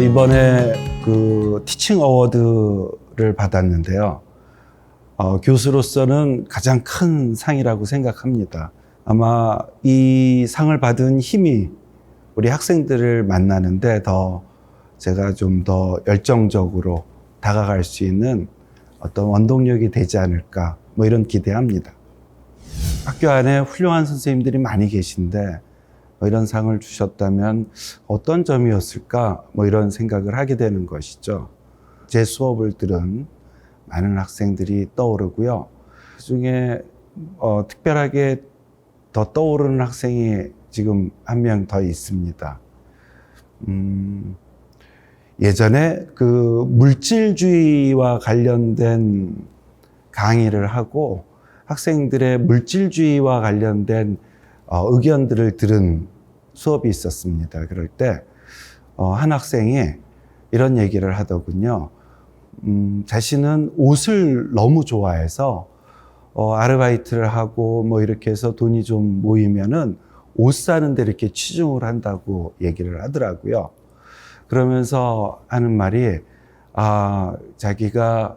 이번에 그 티칭 어워드를 받았는데요. 교수로서는 가장 큰 상이라고 생각합니다. 아마 이 상을 받은 힘이 우리 학생들을 만나는데 제가 좀 더 열정적으로 다가갈 수 있는 어떤 원동력이 되지 않을까, 이런 기대합니다. 학교 안에 훌륭한 선생님들이 많이 계신데 이런 상을 주셨다면 어떤 점이었을까, 이런 생각을 하게 되는 것이죠. 제 수업을 들은 많은 학생들이 떠오르고요. 그중에 특별하게 더 떠오르는 학생이 지금 한 명 더 있습니다. 예전에 그 물질주의와 관련된 강의를 하고 학생들의 물질주의와 관련된 의견들을 들은 수업이 있었습니다. 그럴 때 한 학생이 이런 얘기를 하더군요. 자신은 옷을 너무 좋아해서 아르바이트를 하고 이렇게 해서 돈이 좀 모이면은 옷 사는 데 이렇게 치중을 한다고 얘기를 하더라고요. 그러면서 하는 말이 자기가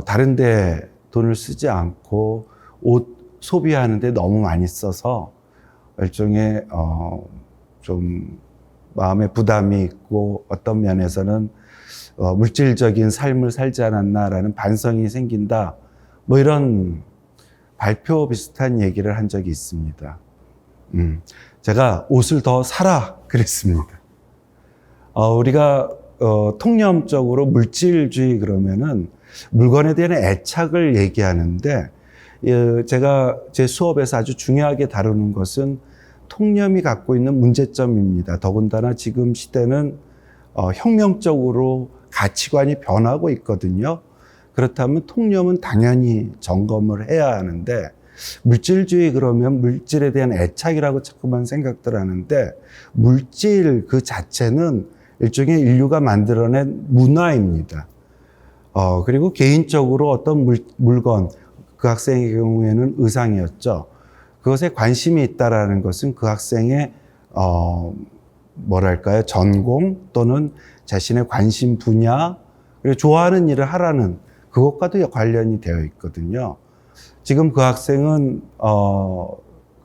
다른 데 돈을 쓰지 않고 옷 소비하는데 너무 많이 써서 일종의 좀 마음에 부담이 있고 어떤 면에서는 물질적인 삶을 살지 않았나라는 반성이 생긴다. 이런 발표 비슷한 얘기를 한 적이 있습니다. 제가 옷을 더 사라 그랬습니다. 우리가 통념적으로 물질주의 그러면은 물건에 대한 애착을 얘기하는데 제가 제 수업에서 아주 중요하게 다루는 것은 통념이 갖고 있는 문제점입니다. 더군다나 지금 시대는 혁명적으로 가치관이 변하고 있거든요. 그렇다면 통념은 당연히 점검을 해야 하는데 물질주의 그러면 물질에 대한 애착이라고 자꾸만 생각들 하는데 물질 그 자체는 일종의 인류가 만들어낸 문화입니다. 그리고 개인적으로 어떤 물건, 그 학생의 경우에는 의상이었죠. 그것에 관심이 있다라는 것은 그 학생의 전공 또는 자신의 관심 분야, 그리고 좋아하는 일을 하라는 그것과도 관련이 되어 있거든요. 지금 그 학생은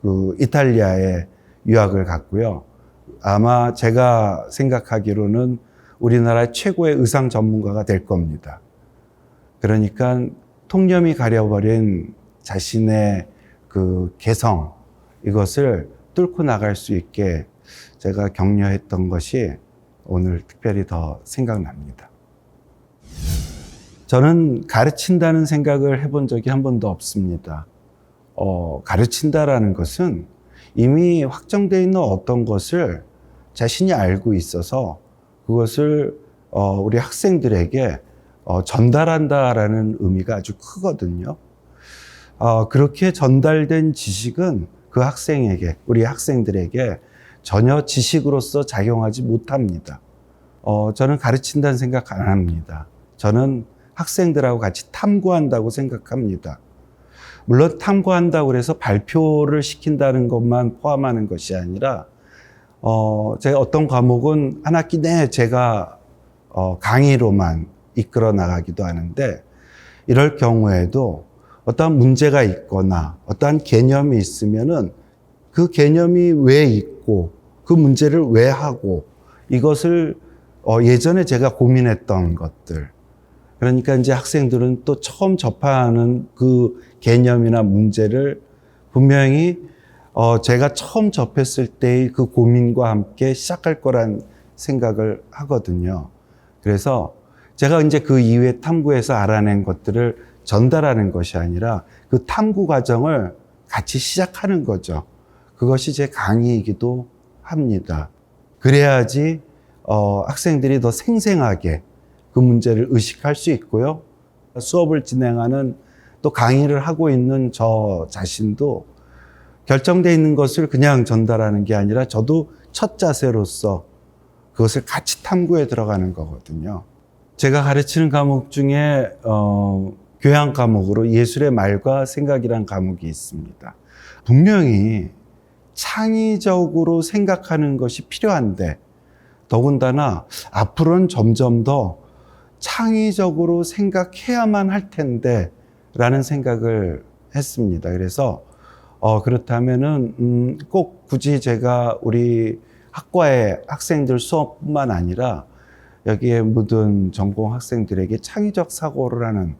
그 이탈리아에 유학을 갔고요. 아마 제가 생각하기로는 우리나라 최고의 의상 전문가가 될 겁니다. 그러니까 통념이 가려버린 자신의 그 개성, 이것을 뚫고 나갈 수 있게 제가 격려했던 것이 오늘 특별히 더 생각납니다. 저는 가르친다는 생각을 해본 적이 한 번도 없습니다. 가르친다라는 것은 이미 확정되어 있는 어떤 것을 자신이 알고 있어서 그것을 우리 학생들에게 전달한다라는 의미가 아주 크거든요. 그렇게 전달된 지식은 그 학생에게, 우리 학생들에게 전혀 지식으로서 작용하지 못합니다. 저는 가르친다는 생각 안 합니다. 저는 학생들하고 같이 탐구한다고 생각합니다. 물론 탐구한다고 해서 발표를 시킨다는 것만 포함하는 것이 아니라 제가 어떤 과목은 한 학기 내에 제가 강의로만 이끌어 나가기도 하는데 이럴 경우에도 어떠한 문제가 있거나 어떠한 개념이 있으면은 그 개념이 왜 있고 그 문제를 왜 하고 이것을 예전에 제가 고민했던 것들, 그러니까 이제 학생들은 또 처음 접하는 그 개념이나 문제를 분명히 제가 처음 접했을 때의 그 고민과 함께 시작할 거란 생각을 하거든요. 그래서 제가 이제 그 이후에 탐구해서 알아낸 것들을 전달하는 것이 아니라 그 탐구 과정을 같이 시작하는 거죠. 그것이 제 강의이기도 합니다. 그래야지 학생들이 더 생생하게 그 문제를 의식할 수 있고요. 수업을 진행하는 또 강의를 하고 있는 저 자신도 결정되어 있는 것을 그냥 전달하는 게 아니라 저도 첫 자세로서 그것을 같이 탐구해 들어가는 거거든요. 제가 가르치는 과목 중에 교양 과목으로 예술의 말과 생각이란 과목이 있습니다. 분명히 창의적으로 생각하는 것이 필요한데 더군다나 앞으로는 점점 더 창의적으로 생각해야만 할 텐데 라는 생각을 했습니다. 그래서 그렇다면은 꼭 굳이 제가 우리 학과의 학생들 수업뿐만 아니라 여기에 묻은 전공 학생들에게 창의적 사고를 하는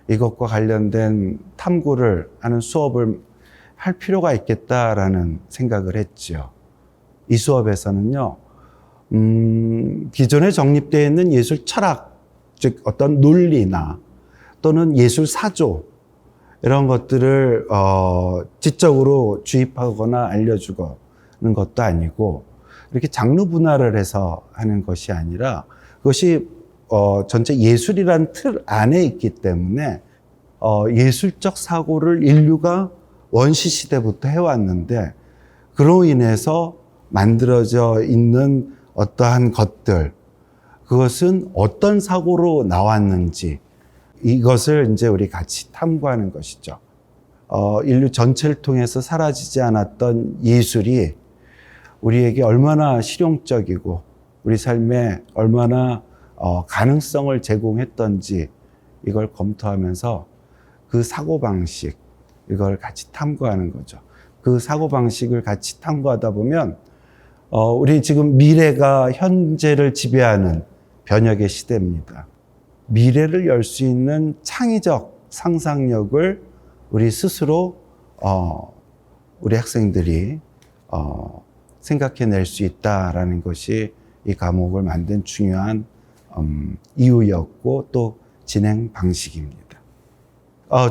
이것과 관련된 탐구를 하는 수업을 할 필요가 있겠다라는 생각을 했죠. 이 수업에서는요, 기존에 정립되어 있는 예술 철학, 즉 어떤 논리나 또는 예술 사조 이런 것들을 지적으로 주입하거나 알려주는 것도 아니고 이렇게 장르 분할을 해서 하는 것이 아니라 그것이 전체 예술이란 틀 안에 있기 때문에 예술적 사고를 인류가 원시 시대부터 해왔는데 그로 인해서 만들어져 있는 어떠한 것들, 그것은 어떤 사고로 나왔는지 이것을 이제 우리 같이 탐구하는 것이죠. 인류 전체를 통해서 사라지지 않았던 예술이 우리에게 얼마나 실용적이고 우리 삶에 얼마나 가능성을 제공했던지 이걸 검토하면서 그 사고방식, 이걸 같이 탐구하는 거죠. 그 사고방식을 같이 탐구하다 보면 우리 지금 미래가 현재를 지배하는 변혁의 시대입니다. 미래를 열 수 있는 창의적 상상력을 우리 스스로 우리 학생들이 생각해낼 수 있다라는 것이 이 과목을 만든 중요한 이유였고 또 진행 방식입니다.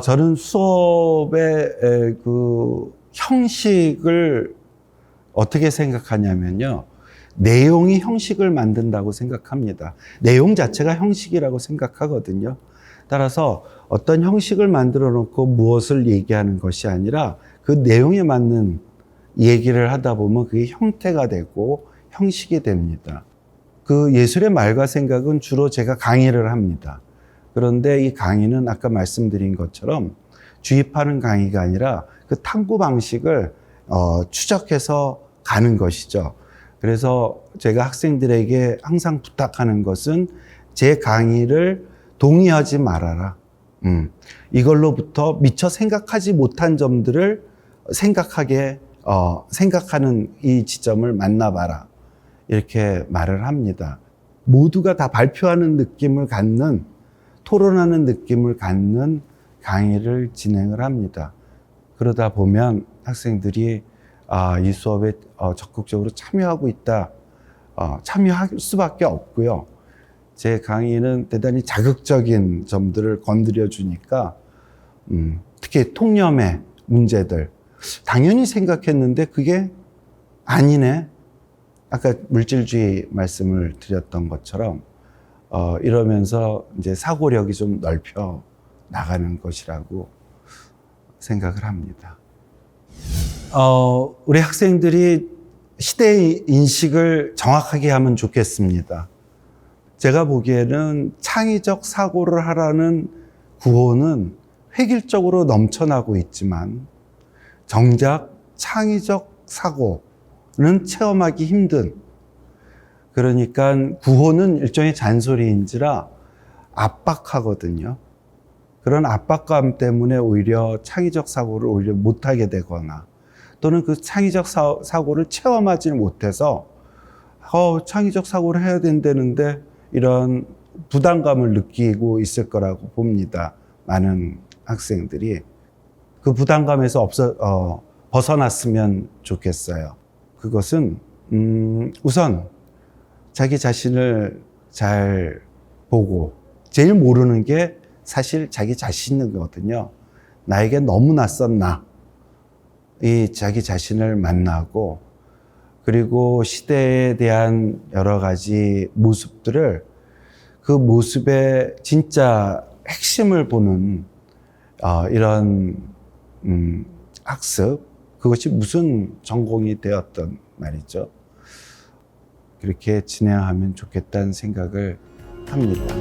저는 수업의 그 형식을 어떻게 생각하냐면요. 내용이 형식을 만든다고 생각합니다. 내용 자체가 형식이라고 생각하거든요. 따라서 어떤 형식을 만들어 놓고 무엇을 얘기하는 것이 아니라 그 내용에 맞는 얘기를 하다 보면 그게 형태가 되고 형식이 됩니다. 그 예술의 말과 생각은 주로 제가 강의를 합니다. 그런데 이 강의는 아까 말씀드린 것처럼 주입하는 강의가 아니라 그 탐구 방식을 추적해서 가는 것이죠. 그래서 제가 학생들에게 항상 부탁하는 것은 제 강의를 동의하지 말아라. 이걸로부터 미처 생각하지 못한 점들을 생각하는 이 지점을 만나봐라. 이렇게 말을 합니다. 모두가 다 발표하는 느낌을 갖는, 토론하는 느낌을 갖는 강의를 진행을 합니다. 그러다 보면 학생들이 이 수업에 적극적으로 참여하고 있다. 참여할 수밖에 없고요. 제 강의는 대단히 자극적인 점들을 건드려 주니까 특히 통념의 문제들 당연히 생각했는데 그게 아니네. 아까 물질주의 말씀을 드렸던 것처럼 이러면서 이제 사고력이 좀 넓혀 나가는 것이라고 생각을 합니다. 우리 학생들이 시대의 인식을 정확하게 하면 좋겠습니다. 제가 보기에는 창의적 사고를 하라는 구호는 획일적으로 넘쳐나고 있지만 정작 창의적 사고는 체험하기 힘든, 그러니까 구호는 일종의 잔소리인지라 압박하거든요. 그런 압박감 때문에 오히려 창의적 사고를 오히려 못하게 되거나 또는 그 창의적 사고를 체험하지 못해서 창의적 사고를 해야 된다는데 이런 부담감을 느끼고 있을 거라고 봅니다. 많은 학생들이. 그 부담감에서 벗어났으면 좋겠어요. 그것은 우선 자기 자신을 잘 보고 제일 모르는 게 사실 자기 자신이거든요. 나에게 너무 낯선 이 자기 자신을 만나고 그리고 시대에 대한 여러 가지 모습들을 그 모습의 진짜 핵심을 보는 이런 학습, 그것이 무슨 전공이 되었던 말이죠. 그렇게 진행하면 좋겠다는 생각을 합니다.